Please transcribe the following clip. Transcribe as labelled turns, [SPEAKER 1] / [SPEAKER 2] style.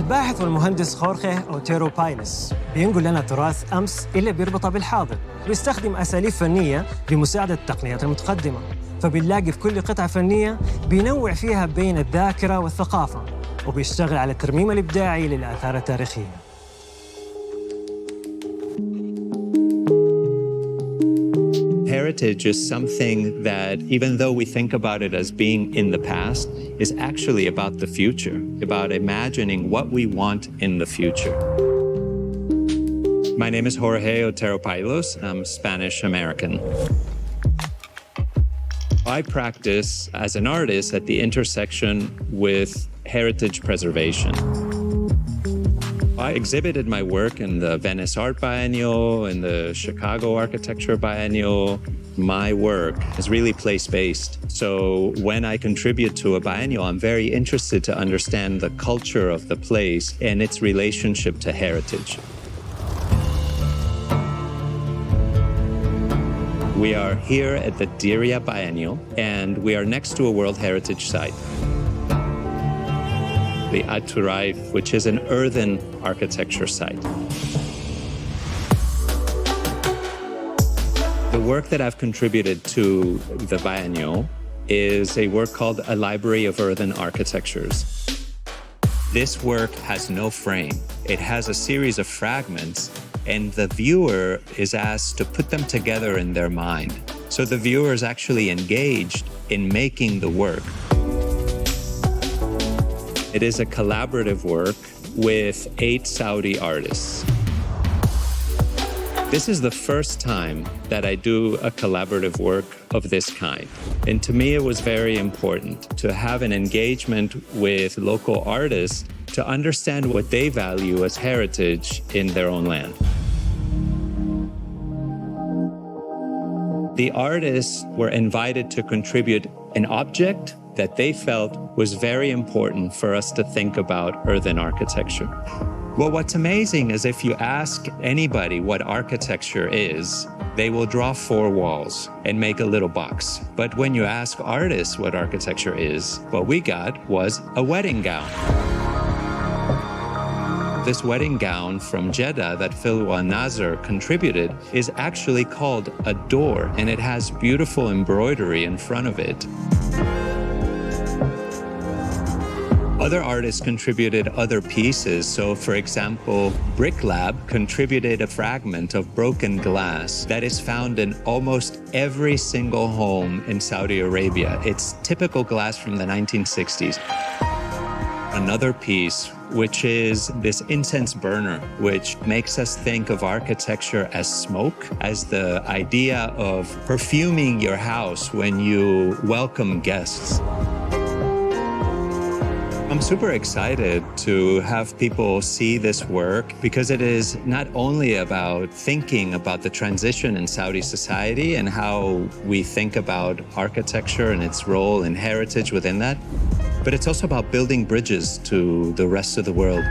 [SPEAKER 1] الباحث والمهندس خورخي أو بايلوس بينقل لنا تراث أمس اللي بيربطه بالحاضر، بيستخدم أساليب فنية لمساعدة التقنيات المتقدمة، فبنلاقي في كل قطعة فنية بينوع فيها بين الذاكرة والثقافة، وبيشتغل على الترميم الإبداعي للآثار التاريخية.
[SPEAKER 2] Heritage is something that, even though we think about it as being in the past, is actually about the future, about imagining what we want in the future. My name is Jorge Otero Paillos. I'm Spanish-American. I practice as an artist at the intersection with heritage preservation. I exhibited my work in the Venice Art Biennial, in the Chicago Architecture Biennial. My work is really place-based. So when I contribute to a biennial, I'm very interested to understand the culture of the place and its relationship to heritage. We are here at the Derrida Biennial, and we are next to a World Heritage Site, the Aturaif, which is an earthen architecture site. The work that I've contributed to the biennial is a work called A Library of Earthen Architectures. This work has no frame. It has a series of fragments, and the viewer is asked to put them together in their mind. So the viewer is actually engaged in making the work. It is a collaborative work with 8 Saudi artists. This is the first time that I do a collaborative work of this kind. And to me, it was very important to have an engagement with local artists to understand what they value as heritage in their own land. The artists were invited to contribute an object that they felt was very important for us to think about earthen architecture. Well, what's amazing is if you ask anybody what architecture is, they will draw 4 walls and make a little box. But when you ask artists what architecture is, what we got was a wedding gown. This wedding gown from Jeddah that Philwa Nazar contributed is actually called a door, and it has beautiful embroidery in front of it. Other artists contributed other pieces. So, for example, Brick Lab contributed a fragment of broken glass that is found in almost every single home in Saudi Arabia. It's typical glass from the 1960s. Another piece, which is this incense burner, which makes us think of architecture as smoke, as the idea of perfuming your house when you welcome guests. I'm super excited to have people see this work because it is not only about thinking about the transition in Saudi society and how we think about architecture and its role and heritage within that, but it's also about building bridges to the rest of the world.